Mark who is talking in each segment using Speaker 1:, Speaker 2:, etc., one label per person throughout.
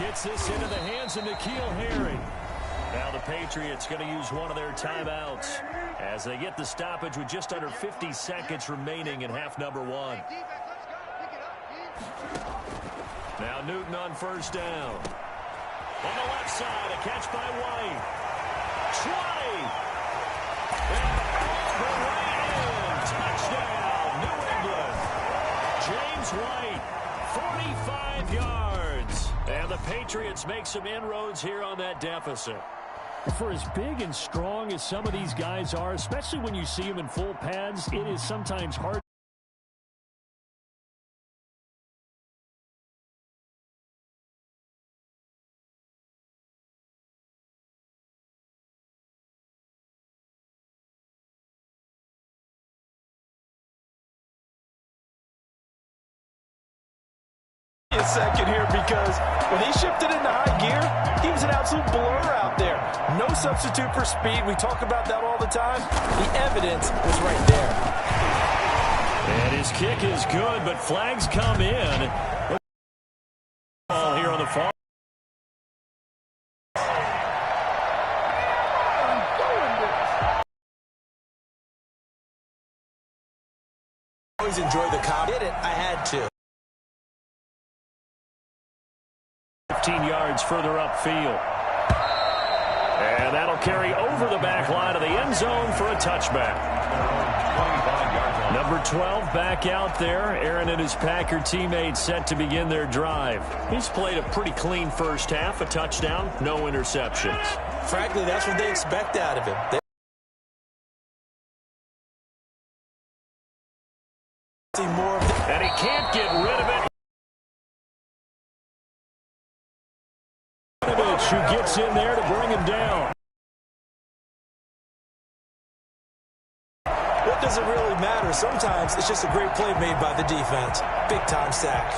Speaker 1: Gets this into the hands of N'Keal Harry. Now the Patriots going to use one of their timeouts as they get the stoppage with just under 50 seconds remaining in half number one. Now Newton on first down. On the left side, a catch by White. 20. And over right in. Touchdown, New England. James White, 45 yards. And the Patriots make some inroads here on that deficit.
Speaker 2: For as big and strong as some of these guys are, especially when you see them in full pads, it is sometimes hard.
Speaker 3: A second here, because when he shifted into high gear, he was an absolute blur out there. No substitute for speed. We talk about that all the time. The evidence was right there.
Speaker 1: And his kick is good, but flags come in. Ball here on the far.
Speaker 3: Always enjoy the comp. Did it? I had to.
Speaker 1: 15 yards further upfield. And that'll carry over the back line of the end zone for a touchback. Number 12 back out there. Aaron and his Packer teammates set to begin their drive. He's played a pretty clean first half, a touchdown, no interceptions.
Speaker 3: Frankly, that's what they expect out of him.
Speaker 1: And he can't get rid of it. Who gets in there to bring him down.
Speaker 3: What does it really matter? Sometimes it's just a great play made by the defense. Big-time sack.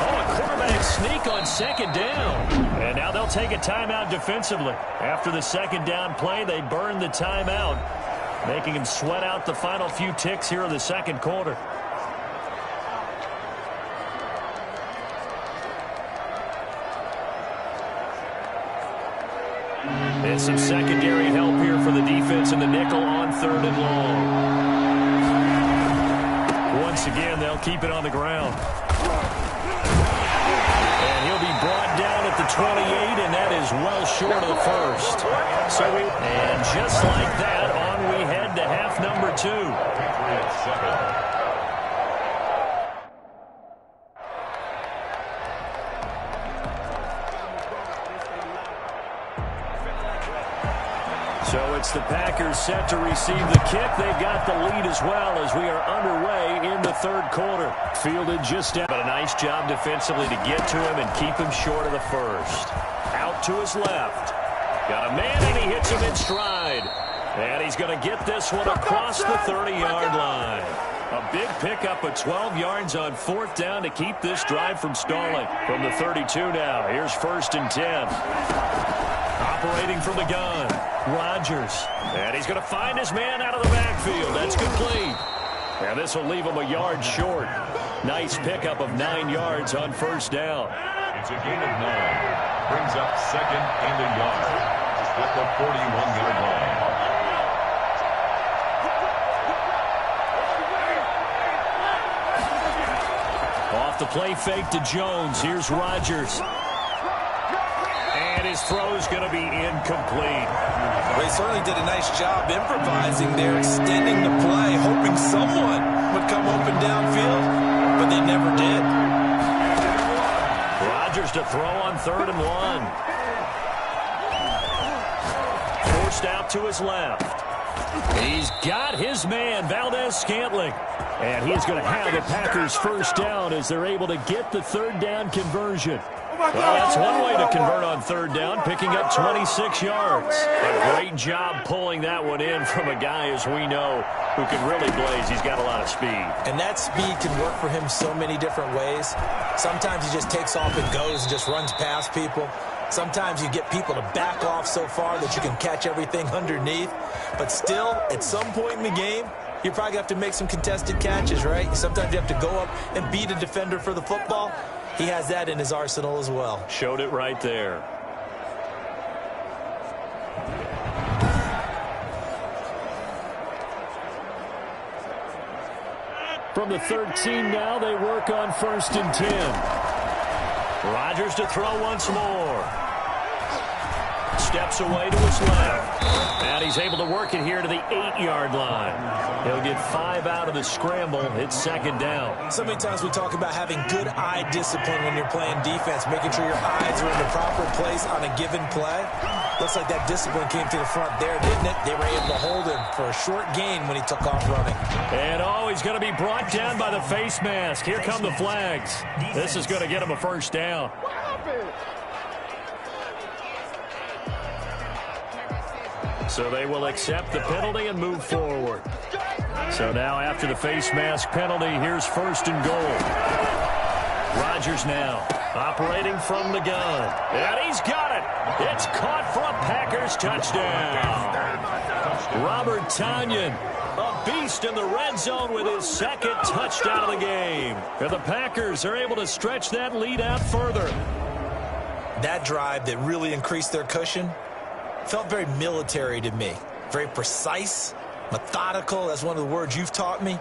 Speaker 1: Oh, a quarterback sneak on second down. And now they'll take a timeout defensively. After the second down play, they burn the timeout, making him sweat out the final few ticks here in the second quarter. And some secondary help here for the defense in the nickel on third and long. Once again, they'll keep it on the ground. And he'll be brought down at the 28, and that is well short of the first. And just like that, on we head to half number 2. So it's the Packers set to receive the kick. They've got the lead as well as we are underway in the third quarter. Fielded just out. But a nice job defensively to get to him and keep him short of the first. Out to his left. Got a man, and he hits him in stride. And he's going to get this one across the 30-yard line. A big pickup of 12 yards on fourth down to keep this drive from stalling. From the 32 now. Here's 1st and 10. Operating from the gun, Rodgers. And he's going to find his man out of the backfield. That's complete. And this will leave him a yard short. Nice pickup of 9 yards on first down.
Speaker 4: It's a gain of 9. Brings up 2nd and a yard at the 41-yard line.
Speaker 1: Off the play fake to Jones. Here's Rodgers. And his throw's going to be incomplete.
Speaker 3: They certainly did a nice job improvising there, extending the play, hoping someone would come open downfield, but they never did.
Speaker 1: Rodgers to throw on 3rd and 1. Forced out to his left. He's got his man, Valdez-Scantling. And he's going to have the Packers first down as they're able to get the third down conversion. Well, that's one way to convert on third down, picking up 26 yards. A great job pulling that one in from a guy, as we know, who can really blaze. He's got a lot of speed.
Speaker 3: And that speed can work for him so many different ways. Sometimes he just takes off and goes and just runs past people. Sometimes you get people to back off so far that you can catch everything underneath. But still, at some point in the game, you probably have to make some contested catches, right? Sometimes you have to go up and beat a defender for the football. He has that in his arsenal as well.
Speaker 1: Showed it right there.
Speaker 2: From the 13 now, they work on 1st and 10.
Speaker 1: Rodgers to throw once more. Steps away to his left. And he's able to work it here to the 8-yard line. He'll get 5 out of the scramble. It's 2nd down.
Speaker 3: So many times we talk about having good eye discipline when you're playing defense, making sure your eyes are in the proper place on a given play. Looks like that discipline came to the front there, didn't it? They were able to hold him for a short gain when he took off running.
Speaker 2: And he's going to be brought down by the face mask. Here come the flags. This is going to get him a 1st down.
Speaker 1: So they will accept the penalty and move forward. So now after the face mask penalty, here's 1st and goal. Rodgers now operating from the gun. And he's got it. It's caught for a Packers touchdown. Robert Tonyan, a beast in the red zone with his 2nd touchdown of the game. And the Packers are able to stretch that lead out further.
Speaker 3: That drive that really increased their cushion felt very military to me. Very precise, methodical. That's one of the words you've taught me.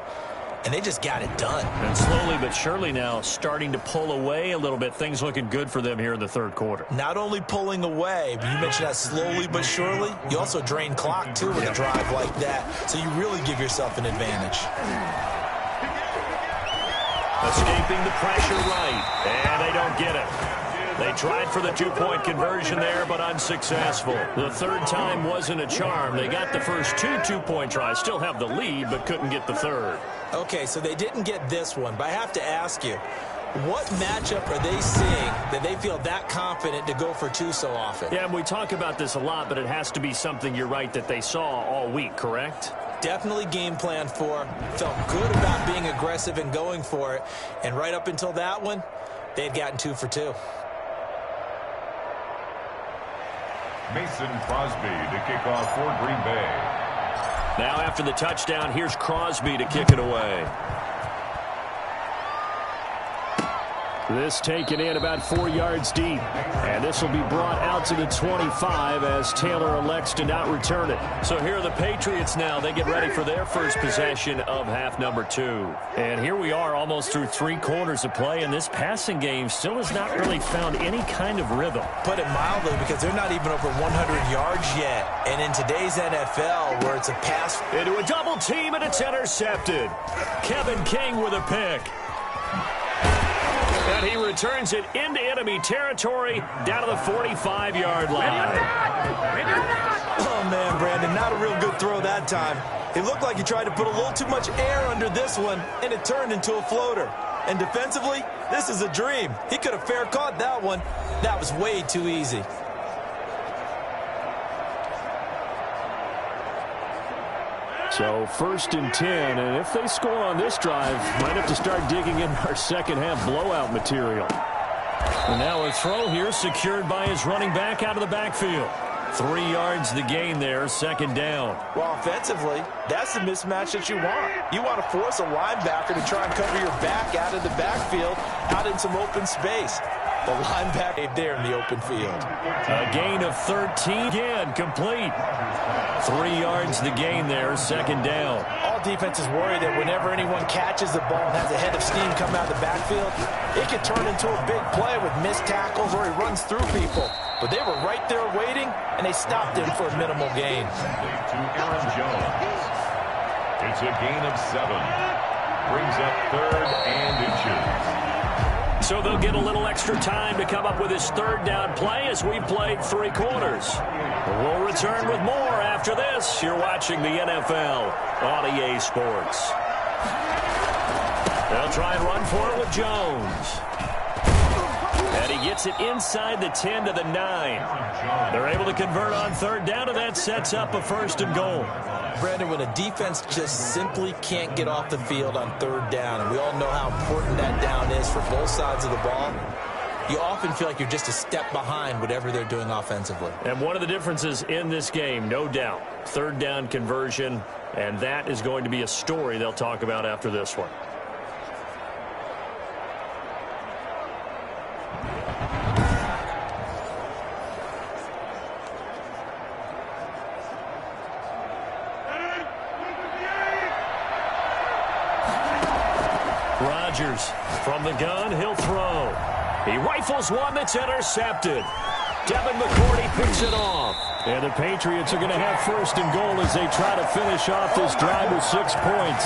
Speaker 3: And they just got it done.
Speaker 1: And slowly but surely now starting to pull away a little bit. Things looking good for them here in the 3rd quarter.
Speaker 3: Not only pulling away, but you mentioned that slowly but surely. You also drain clock, too, with a drive like that. So you really give yourself an advantage.
Speaker 1: Escaping the pressure right. And they don't get it. They tried for the 2-point conversion there, but unsuccessful. The 3rd time wasn't a charm. They got the first 2 2-point tries. Still have the lead, but couldn't get the 3rd.
Speaker 3: Okay, so they didn't get this one, but I have to ask you, what matchup are they seeing that they feel that confident to go for 2 so often?
Speaker 1: Yeah, and we talk about this a lot, but it has to be something, you're right, that they saw all week, correct?
Speaker 3: Definitely game plan for. Felt good about being aggressive and going for it. And right up until that one, they had gotten 2 for 2.
Speaker 4: Mason Crosby to kick off for Green Bay.
Speaker 1: Now after the touchdown, here's Crosby to kick it away.
Speaker 2: This taken in about 4 yards deep. And this will be brought out to the 25 as Taylor elects to not return it.
Speaker 1: So here are the Patriots now. They get ready for their first possession of half number 2.
Speaker 2: And here we are almost through 3 quarters of play, and this passing game still has not really found any kind of rhythm.
Speaker 3: Put it mildly, because they're not even over 100 yards yet. And in today's NFL, where it's a pass
Speaker 1: into a double team, and it's intercepted. Kevin King with a pick. And he returns it into enemy territory down to the 45-yard line.
Speaker 3: Oh, man, Brandon, not a real good throw that time. It looked like he tried to put a little too much air under this one, and it turned into a floater. And defensively, this is a dream. He could have fair caught that one. That was way too easy.
Speaker 2: So 1st and 10, and if they score on this drive, might have to start digging in our second-half blowout material. And now a throw here secured by his running back out of the backfield. 3 yards the gain there, 2nd down.
Speaker 3: Well, offensively, that's the mismatch that you want. You want to force a linebacker to try and cover your back out of the backfield, out in some open space. The linebacker there in the open field.
Speaker 1: A gain of 13. Again, complete. 3 yards the gain there, 2nd down.
Speaker 3: All defenses worry that whenever anyone catches the ball and has a head of steam come out of the backfield, it could turn into a big play with missed tackles or he runs through people. But they were right there waiting, and they stopped him for a minimal gain.
Speaker 4: To Aaron Jones. It's a gain of 7. Brings up 3rd and inches.
Speaker 1: So they'll get a little extra time to come up with his 3rd down play as we've played 3 quarters. We'll return with more after this. You're watching the NFL on EA Sports. They'll try and run for it with Jones. And he gets it inside the 10 to the 9. They're able to convert on 3rd down, and that sets up a 1st and goal.
Speaker 3: Brandon, when a defense just simply can't get off the field on 3rd down, and we all know how important that down is for both sides of the ball, you often feel like you're just a step behind whatever they're doing offensively.
Speaker 2: And one of the differences in this game, no doubt, third down conversion, and that is going to be a story they'll talk about after this one. Rodgers from the gun, he'll throw. He rifles one that's intercepted. Devin McCourty picks it off. And the Patriots are going to have first and goal as they try to finish off this drive with 6 points.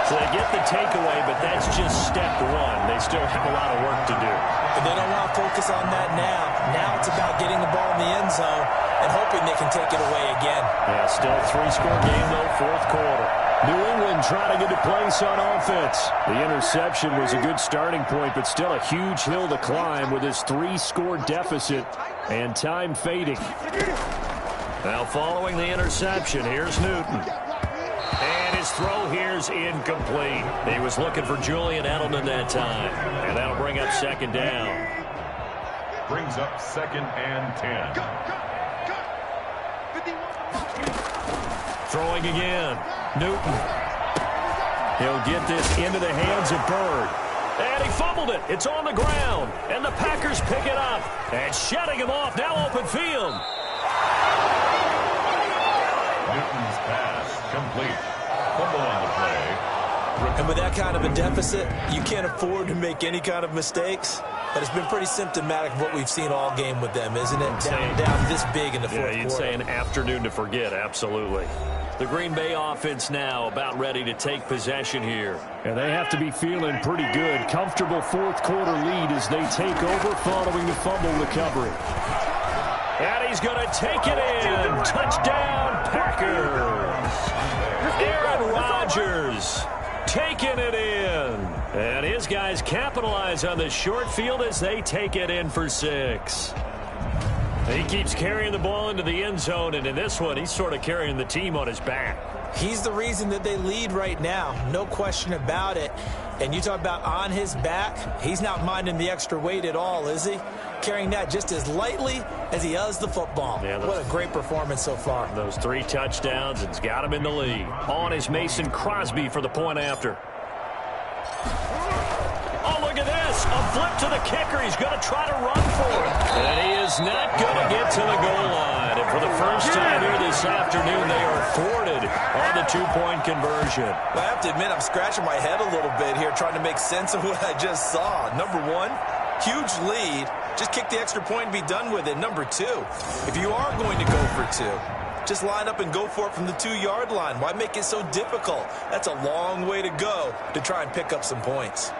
Speaker 2: So they get the takeaway, but that's just step one. They still have a lot of work to do.
Speaker 3: But they don't want to focus on that now. Now it's about getting the ball in the end zone and hoping they can take it away again.
Speaker 2: Yeah, still a 3-score game, though, fourth quarter. New England trying to get a place on offense. The interception was a good starting point, but still a huge hill to climb with this 3-score deficit and time fading. Now following the interception, here's Newton. And his throw here's incomplete. He was looking for Julian Edelman that time. And that'll bring up second down.
Speaker 4: Brings up second and 10.
Speaker 2: Throwing again. Newton. He'll get this into the hands of Bird. And he fumbled it. It's on the ground. And the Packers pick it up. And shutting him off. Now open field.
Speaker 4: Newton's pass complete. Fumble on the play.
Speaker 3: And with that kind of a deficit, you can't afford to make any kind of mistakes. But it's been pretty symptomatic of what we've seen all game with them, isn't it? Down this big in the fourth quarter.
Speaker 2: Yeah, you'd say an afternoon to forget, absolutely. The Green Bay offense now about ready to take possession here. And they have to be feeling pretty good. Comfortable fourth quarter lead as they take over following the fumble recovery. And he's going to take it in. Touchdown, Packers. Aaron Rodgers taking it in. And his guys capitalize on the short field as they take it in for 6. He keeps carrying the ball into the end zone, and in this one, he's sort of carrying the team on his back.
Speaker 3: He's the reason that they lead right now, no question about it. And you talk about on his back, he's not minding the extra weight at all, is he? Carrying that just as lightly as he does the football. Yeah, what a great performance so far.
Speaker 2: Those 3 touchdowns, it's got him in the lead. On is Mason Crosby for the point after. Oh, look at this. A flip to the kicker. He's going to try to run for it. And he is not going to get to the goal line. And for the first time here this afternoon, they are thwarted on the 2-point conversion.
Speaker 3: Well, I have to admit, I'm scratching my head a little bit here trying to make sense of what I just saw. Number one, huge lead. Just kick the extra point and be done with it. Number two, if you are going to go for 2, just line up and go for it from the 2-yard line. Why make it so difficult? That's a long way to go to try and pick up some points.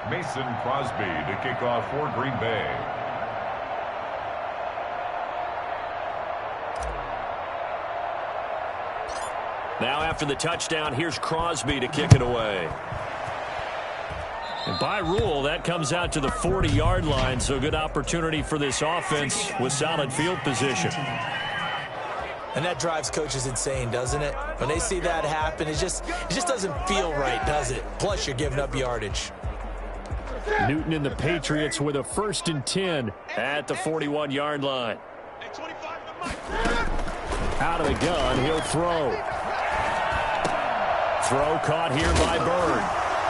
Speaker 4: Mason Crosby to kick off for Green Bay.
Speaker 2: Now after the touchdown, here's Crosby to kick it away. And by rule, that comes out to the 40-yard line, so good opportunity for this offense with solid field position.
Speaker 3: And that drives coaches insane, doesn't it? When they see that happen, it just doesn't feel right, does it? Plus, you're giving up yardage.
Speaker 2: Newton and the Patriots with a 1st and 10 at the 41-yard line. Out of the gun, he'll throw. Throw caught here by Bird.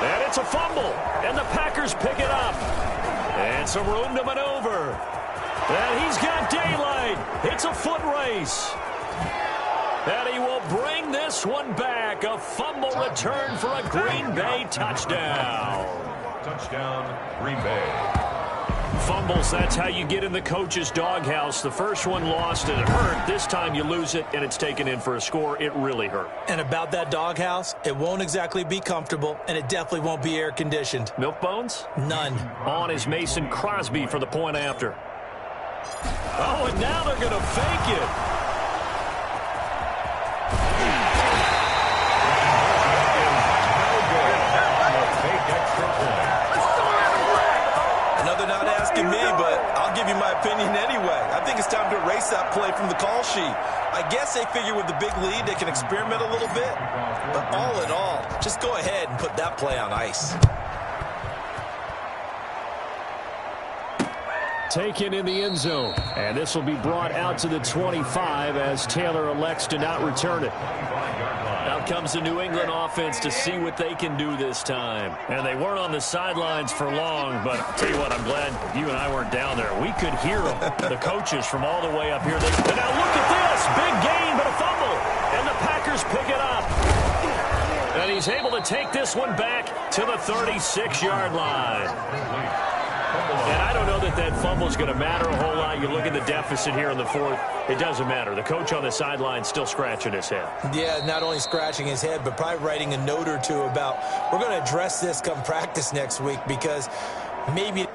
Speaker 2: And it's a fumble. And the Packers pick it up. And some room to maneuver. And he's got daylight. It's a foot race. And he will bring this one back. A fumble return for a Green Bay touchdown.
Speaker 4: Touchdown, Green Bay.
Speaker 2: Fumbles, that's how you get in the coach's doghouse. The first one lost and it hurt. This time you lose it and it's taken in for a score. It really hurt.
Speaker 3: And about that doghouse, it won't exactly be comfortable, and it definitely won't be air-conditioned.
Speaker 2: Milk bones?
Speaker 3: None.
Speaker 2: On is Mason Crosby for the point after. Oh, and now they're going to fake it.
Speaker 4: Fake extra point.
Speaker 3: I guess they figure with the big lead they can experiment a little bit. But all in all, just go ahead and put that play on ice.
Speaker 2: Taken in the end zone. And this will be brought out to the 25 as Taylor elects to not return it.
Speaker 1: Out comes the New England offense to see what they can do this time. And they weren't on the sidelines for long, but I'll tell you what, I'm glad you and I weren't down there. We could hear them, the coaches from all the way up here. And now look at this. Big gain, but a fumble. And the Packers pick it up. And he's able to take this one back to the 36-yard line. And I don't know that that fumble is going to matter a whole lot. You look at the deficit here in the fourth. It doesn't matter. The coach on the sideline still scratching his head.
Speaker 3: Yeah, not only scratching his head, but probably writing a note or two about, we're going to address this come practice next week because maybe...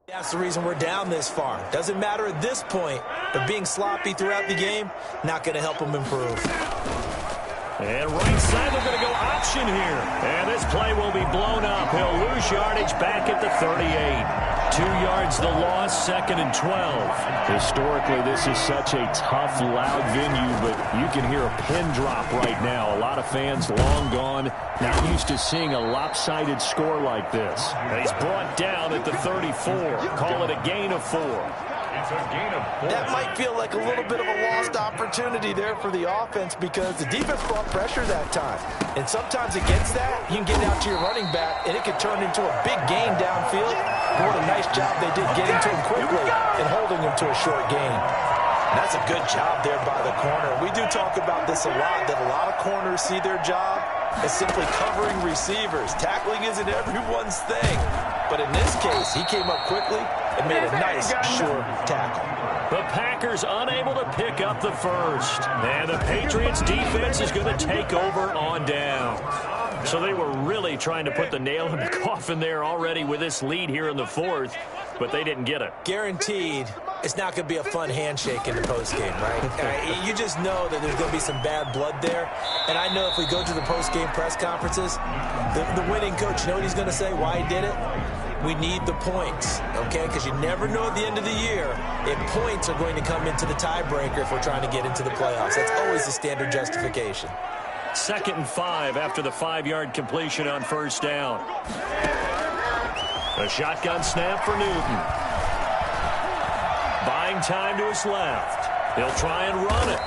Speaker 3: That's the reason we're down this far. Doesn't matter at this point, but being sloppy throughout the game, not going to help them improve.
Speaker 2: And right side, they're going to go option here. And this play will be blown up. He'll lose yardage back at the 38. 2 yards the loss, 2nd and 12. Historically, this is such a tough, loud venue, but you can hear a pin drop right now. A lot of fans long gone, not used to seeing a lopsided score like this. And he's brought down at the 34. Call it a gain of 4.
Speaker 4: It's a gain of 4.
Speaker 3: That might feel like a little bit of a lost opportunity there for the offense because the defense brought pressure that time. And sometimes against that, you can get out to your running back, and it could turn into a big gain downfield. What a nice job they did getting to him quickly and holding him to a short gain. That's a good job there by the corner. We do talk about this a lot, that a lot of corners see their job as simply covering receivers. Tackling isn't everyone's thing. But in this case, he came up quickly and made a nice, sure tackle.
Speaker 2: The Packers unable to pick up the first. And the Patriots defense is going to take over on down. So they were really trying to put the nail in the coffin there already with this lead here in the 4th, but they didn't get it.
Speaker 3: Guaranteed, it's not going to be a fun handshake in the postgame, right? You just know that there's going to be some bad blood there. And I know if we go to the postgame press conferences, the winning coach, you know what he's going to say, why he did it? We need the points, okay? Because you never know at the end of the year if points are going to come into the tiebreaker if we're trying to get into the playoffs. That's always the standard justification.
Speaker 2: 2nd and 5 after the 5-yard completion on first down. A shotgun snap for Newton. Buying time to his left. He'll try and run it.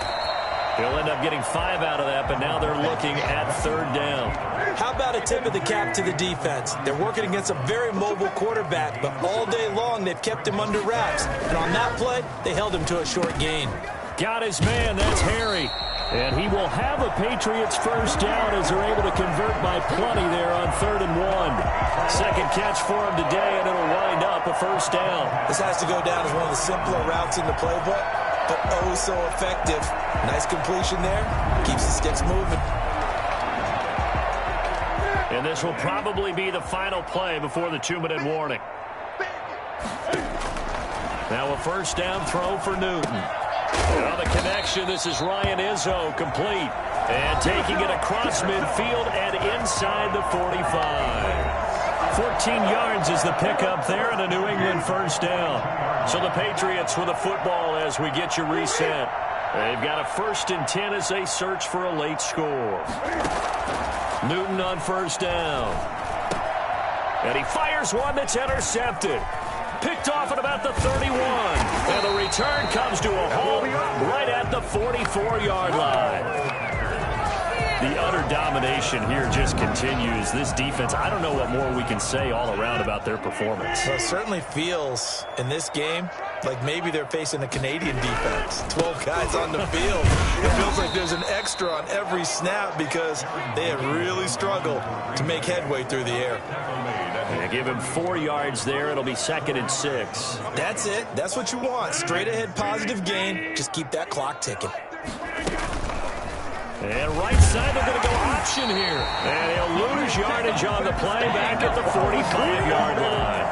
Speaker 2: He'll end up getting 5 out of that, but now they're looking at 3rd down.
Speaker 3: How about a tip of the cap to the defense? They're working against a very mobile quarterback, but all day long they've kept him under wraps. And on that play, they held him to a short gain.
Speaker 2: Got his man, that's Harry. And he will have a Patriots first down as they're able to convert by plenty there on 3rd and 1. Second catch for him today, and it'll wind up a first down.
Speaker 3: This has to go down as one of the simpler routes in the playbook, but oh so effective. Nice completion there. Keeps the sticks moving.
Speaker 2: And this will probably be the final play before the 2-minute warning. Now a first down throw for Newton. Well, the connection, this is Ryan Izzo, complete. And taking it across midfield and inside the 45. 14 yards is the pickup there and a New England first down. So the Patriots with a football as we get you reset. They've got a 1st and 10 as they search for a late score. Newton on first down. And he fires one that's intercepted. Picked off at about the 31. And the return comes to a halt right at the 44-yard line. The utter domination here just continues. This defense, I don't know what more we can say all around about their performance.
Speaker 3: Well, it certainly feels in this game like maybe they're facing a Canadian defense. 12 guys on the field. It feels like there's an extra on every snap because they have really struggled to make headway through the air.
Speaker 2: They give him 4 yards there. It'll be 2nd and 6.
Speaker 3: That's it. That's what you want. Straight ahead positive gain. Just keep that clock ticking.
Speaker 2: And right side, they're going to go option here. And he'll lose yardage on the play back at the 45-yard line.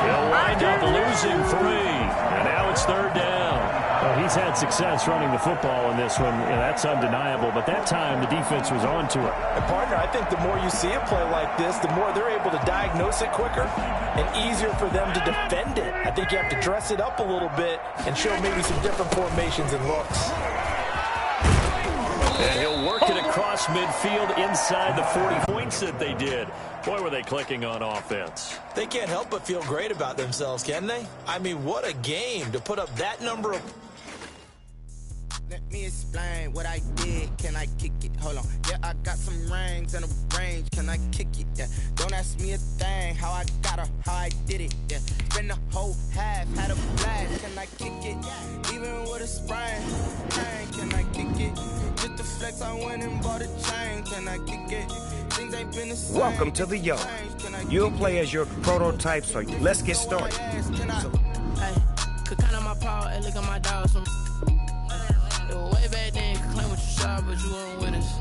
Speaker 2: He'll wind up losing 3. And now it's 3rd down.
Speaker 5: Well, he's had success running the football in this one, and that's undeniable. But that time, the defense was on to it.
Speaker 3: And, partner, I think the more you see a play like this, the more they're able to diagnose it quicker and easier for them to defend it. I think you have to dress it up a little bit and show maybe some different formations and looks.
Speaker 2: And he'll work it across midfield inside the 40 points that they did. Boy, were they clicking on offense.
Speaker 3: They can't help but feel great about themselves, can they? I mean, what a game to put up that number of...
Speaker 6: Let me explain what I did. Can I kick it? Hold on. Yeah, I got some rings and a range. Can I kick it? Yeah. Don't ask me a thing. How I got her, how I did it. Yeah. Spend the whole half, had a blast. Can I kick it? Even with a sprain. Can I kick it? Just the flex, I went and bought a chain. Can I kick it? Things ain't been the same.
Speaker 7: Welcome to the Yo. You'll play as your prototype, so let's get started.
Speaker 6: Hey, could count on my power and look at my dogs from. Way back then, you could claim what you saw, but you weren't with us.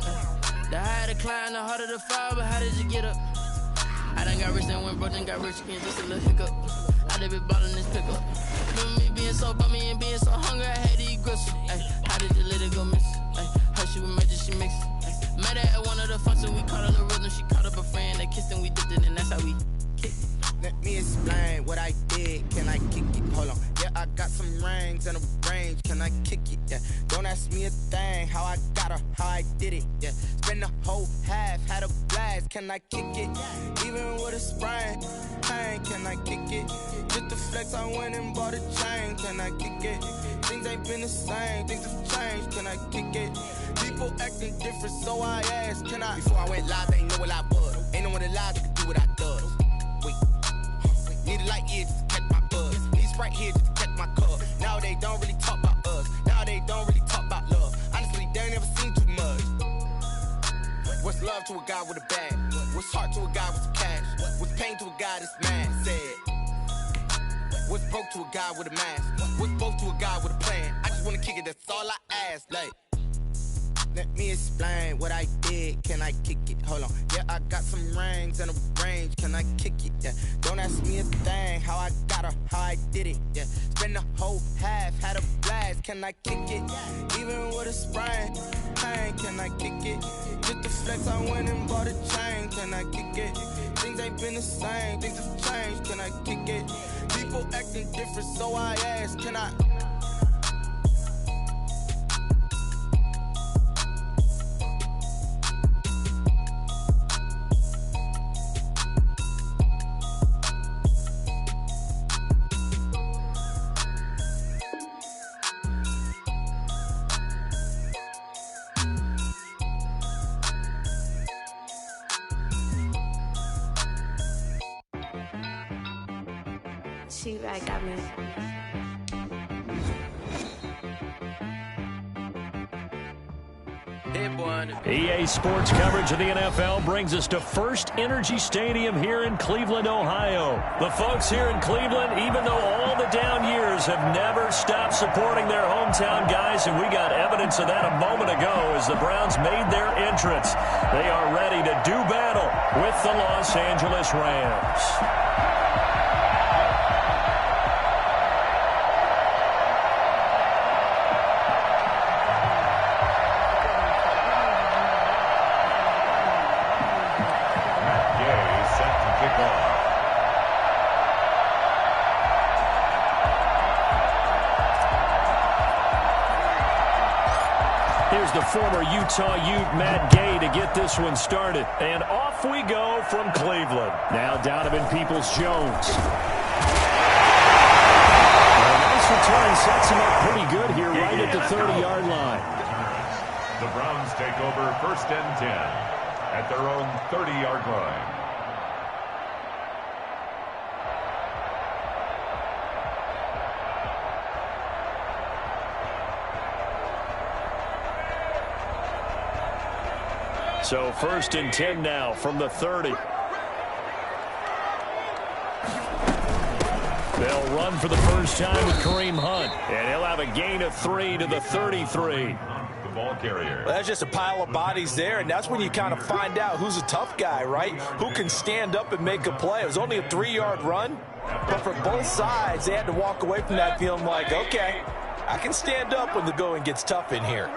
Speaker 6: The higher the climb, the harder the fall, but how did you get up? I done got rich, then went broke, then got rich again, just a little hiccup. I did it I kick it? Yeah. Don't ask me a thing, how I got her, how I did it. Yeah. Spend the whole half, had a blast, can I kick it? Even with a sprain, pain, can I kick it? Just the flex, I went and bought a chain, can I kick it? Things ain't been the same, things have changed, can I kick it? People acting different, so I asked, can I? Before I went live, they ain't know what I was. Ain't no one alive that could do what I does. Wait, need a light here just to catch my buzz. Need Sprite here just to catch my cup. Now they don't really talk about us. Now they don't really talk about love. Honestly, they ain't never seen too much. What's love to a guy with a bag? What's heart to a guy with some cash? What's pain to a guy that's mad? Said. What's broke to a guy with a mask? What's both to a guy with a plan? I just wanna kick it, that's all I ask. Like, let me explain what I did. Can I kick it? Hold on. Yeah, I got some rings and a range. Can I kick it? Yeah. Don't ask me a thing. How I got her, how I did it. Yeah. Spend the whole half, had a blast. Can I kick it? Even with a sprain, pain. Can I kick it? Just the flex, I went and bought a chain. Can I kick it? Things ain't been the same. Things have changed. Can I kick it? People acting different, so I ask. Can I?
Speaker 8: T-Rag got me.
Speaker 2: EA Sports coverage of the NFL brings us to First Energy Stadium here in Cleveland, Ohio. The folks here in Cleveland, even though all the down years, have never stopped supporting their hometown guys, and we got evidence of that a moment ago as the Browns made their entrance. They are ready to do battle with the Los Angeles Rams. Here's the former Utah Ute, Matt Gay, to get this one started. And off we go from Cleveland. Now Donovan Peoples-Jones. A nice return sets him up pretty good here right at the 30-yard line.
Speaker 4: The Browns take over 1st and 10 at their own 30-yard line.
Speaker 2: So 1st and 10 now from the 30. They'll run for the first time with Kareem Hunt. And he'll have a gain of 3 to the 33.
Speaker 4: The ball carrier.
Speaker 3: Well, that's just a pile of bodies there, and that's when you kind of find out who's a tough guy, right? Who can stand up and make a play. It was only a 3-yard run, but for both sides, they had to walk away from that feeling like, okay, I can stand up when the going gets tough in here.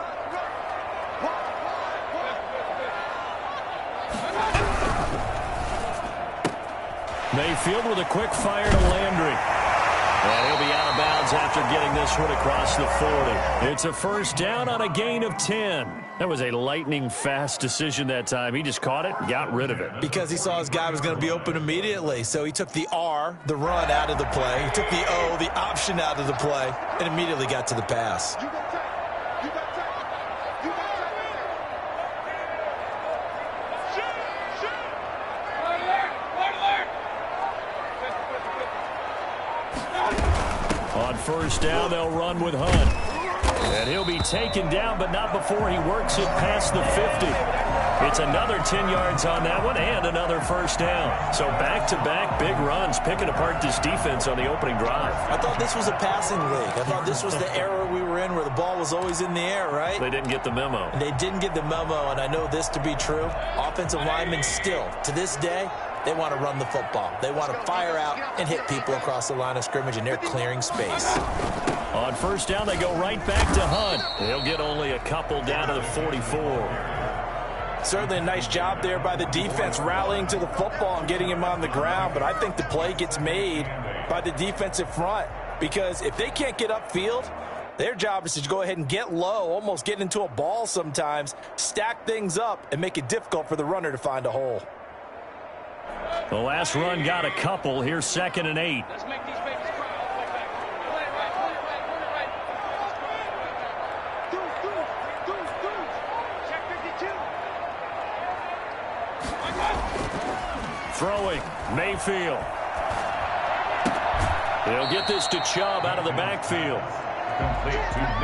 Speaker 2: Mayfield with a quick fire to Landry. And he'll be out of bounds after getting this one across the 40. It's a first down on a gain of 10. That was a lightning-fast decision that time. He just caught it and got rid of it.
Speaker 3: Because he saw his guy was going to be open immediately. So he took the R, the run, out of the play. He took the O, the option, out of the play, and immediately got to the pass.
Speaker 2: On first down, they'll run with Hunt. And he'll be taken down, but not before he works it past the 50. It's another 10 yards on that one and another first down. So back-to-back big runs, picking apart this defense on the opening drive.
Speaker 3: I thought this was a passing league. I thought this was the era we were in where the ball was always in the air, right?
Speaker 2: They didn't get the memo.
Speaker 3: They didn't get the memo, and I know this to be true. Offensive linemen still, to this day, they want to run the football. They want to fire out and hit people across the line of scrimmage, and they're clearing space.
Speaker 2: On first down, they go right back to Hunt. He'll get only a couple down to the 44.
Speaker 3: Certainly a nice job there by the defense rallying to the football and getting him on the ground, but I think the play gets made by the defensive front, because if they can't get upfield, Their job is to go ahead and get low, almost get into a ball sometimes, stack things up, and make it difficult for the runner to find a hole.
Speaker 2: The last run got a couple. Here's 2nd and 8.
Speaker 8: Let's make these babies cry all the way back. Run it right. Check 52.
Speaker 2: Throwing, Mayfield. They'll get this to Chubb out of the backfield.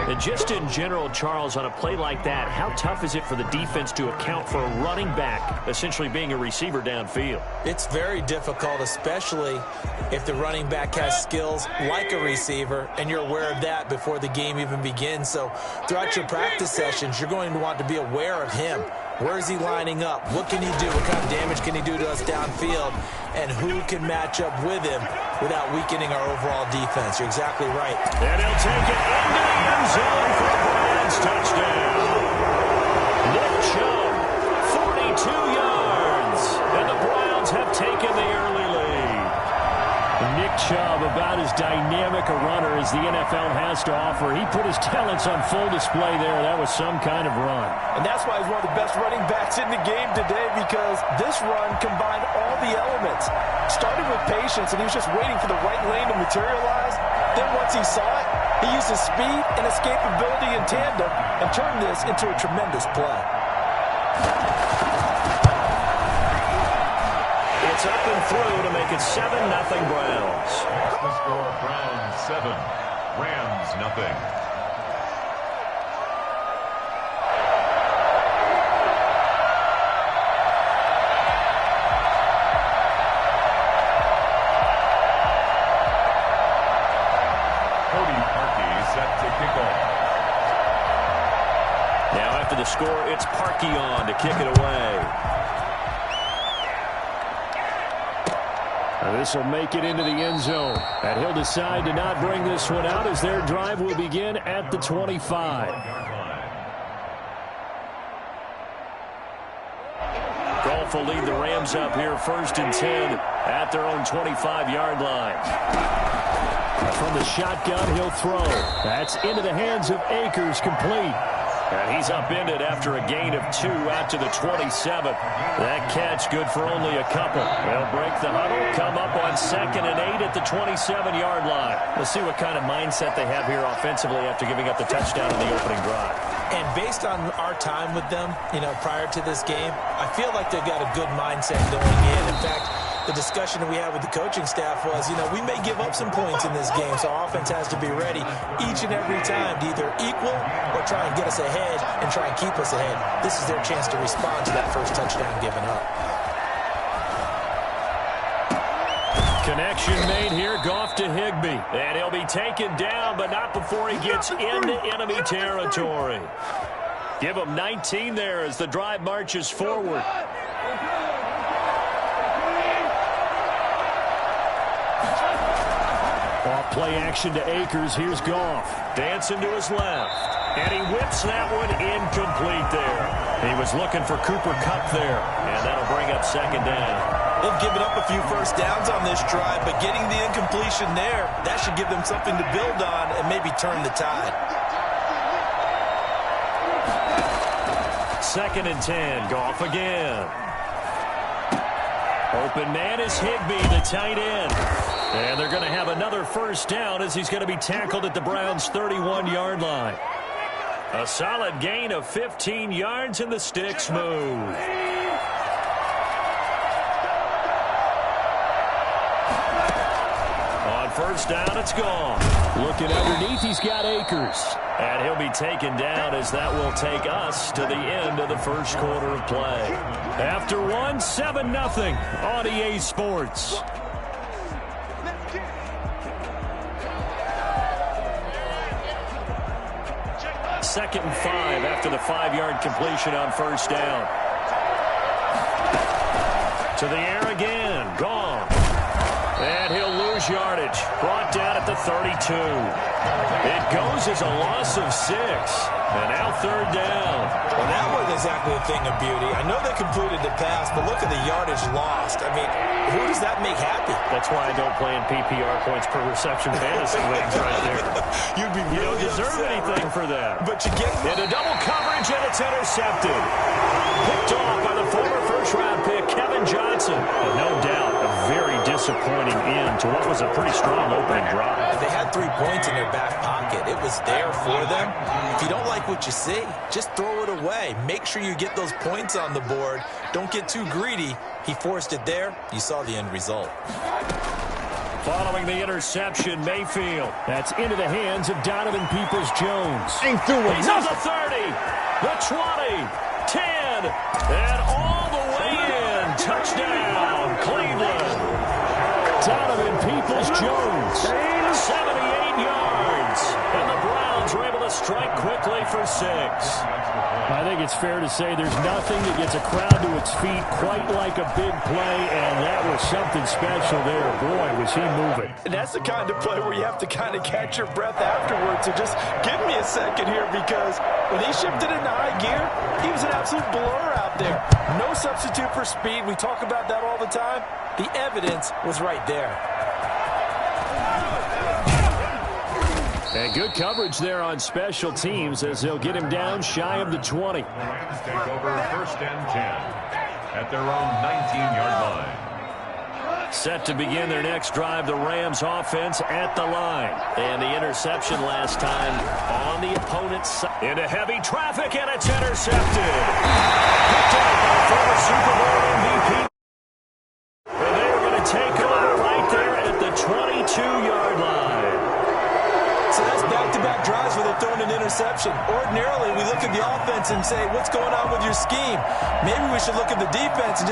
Speaker 1: And just in general, Charles, on a play like that, how tough is it for the defense to account for a running back essentially being a receiver downfield?
Speaker 3: It's very difficult, especially if the running back has skills like a receiver, and you're aware of that before the game even begins. So throughout your practice sessions, you're going to want to be aware of him. Where is he lining up? What can he do? What kind of damage can he do to us downfield? And who can match up with him without weakening our overall defense? You're exactly right.
Speaker 2: And he'll take it into the end zone for the Browns touchdown. Nick Chubb, 42 yards. And the Browns have taken the early lead. Nick Chubb, about as dynamic a runner as the NFL has to offer. He put his talents on full display there. That was some kind of run.
Speaker 3: And that's why he's one of the best running backs in the game today, because this run combined all the elements. Started with patience, and he was just waiting for the right lane to materialize. Then once he saw it, he used his speed and escapability in tandem and turned this into a tremendous play.
Speaker 1: It's up and through to make it 7-0 Browns.
Speaker 4: The score, Browns 7, Rams nothing. Set to kick off.
Speaker 1: Now after the score, it's Parkey on to kick it away.
Speaker 2: This will make it into the end zone. And he'll decide to not bring this one out as their drive will begin at the 25. Goff will lead the Rams up here 1st and 10 at their own 25-yard line. From the shotgun, he'll throw. That's into the hands of Akers, complete. And he's upended after a gain of 2 out to the 27. That catch good for only a couple. They'll break the huddle, come up on 2nd and 8 at the 27-yard line. Let's see what kind of mindset they have here offensively after giving up the touchdown in the opening drive.
Speaker 3: And based on our time with them, prior to this game, I feel like they've got a good mindset going in. In fact, the discussion that we had with the coaching staff was, we may give up some points in this game, so our offense has to be ready each and every time to either equal or try and get us ahead and try and keep us ahead. This is their chance to respond to that first touchdown given up.
Speaker 2: Connection made here, Goff to Higbee. And he'll be taken down, but not before he gets into enemy territory. Give him 19 there as the drive marches forward. Off play action to Akers. Here's Goff. Dancing to his left. And he whips that one incomplete there. He was looking for Cooper Kupp there. And that'll bring up 2nd down.
Speaker 3: They've given up a few first downs on this drive, but getting the incompletion there, that should give them something to build on and maybe turn the tide.
Speaker 2: 2nd and 10. Goff again. Open man is Higbee, the tight end. And they're going to have another first down as he's going to be tackled at the Browns' 31-yard line. A solid gain of 15 yards, and the sticks move. On first down, it's gone. Looking underneath, he's got Akers. And he'll be taken down as that will take us to the end of the first quarter of play. After one, 7-0 on EA Sports. Second and 5 after the 5-yard completion on first down. To the air again. Gone. And he'll lose yardage. Brought down at the 32. It goes as a loss of 6. And now third down.
Speaker 3: Well, that wasn't exactly a thing of beauty. I know they completed the pass, but look at the yardage lost. I mean, who does that make happy?
Speaker 2: That's why I don't play in PPR points per reception fantasy leagues right there.
Speaker 3: You'd be really
Speaker 2: You don't deserve
Speaker 3: upset,
Speaker 2: anything
Speaker 3: right?
Speaker 2: for that.
Speaker 3: But you get
Speaker 2: Into double coverage, and it's intercepted. Picked off by the former first-round pick, Kevin Johnson. And no doubt, a very disappointing end to what was a pretty strong opening drive.
Speaker 3: They had 3 points in their back pocket. It was there for them. If you don't like what you see, just throw it away. Make sure you get those points on the board. Don't get too greedy. He forced it there. You saw the end result.
Speaker 2: Following the interception, Mayfield. That's into the hands of Donovan Peoples-Jones.
Speaker 7: Ain't doing
Speaker 2: He's at the 30, the 20, 10, and all the way in. Touchdown, Cleveland. Donovan Peoples-Jones, 78 yards. And the Browns were able to strike quickly for 6.
Speaker 5: I think it's fair to say there's nothing that gets a crowd to its feet quite like a big play, and that was something special there. Boy, was he moving.
Speaker 3: And that's the kind of play where you have to kind of catch your breath afterwards. So just give me a second here, because when he shifted into high gear, he was an absolute blur out there. No substitute for speed. We talk about that all the time. The evidence was right there.
Speaker 2: And good coverage there on special teams as they'll get him down shy of the 20.
Speaker 4: Rams take over first and 10 at their own 19-yard line.
Speaker 2: Set to begin their next drive, the Rams offense at the line. And the interception last time on the opponent's side. Into heavy traffic, and it's intercepted. Picked up by former Super Bowl MVP. And they are going to take over right there at the 22-yard line.
Speaker 3: So that's back-to-back drives where they're throwing an interception. Ordinarily, we look at the offense and say, what's going on with your scheme? Maybe we should look at the defense and just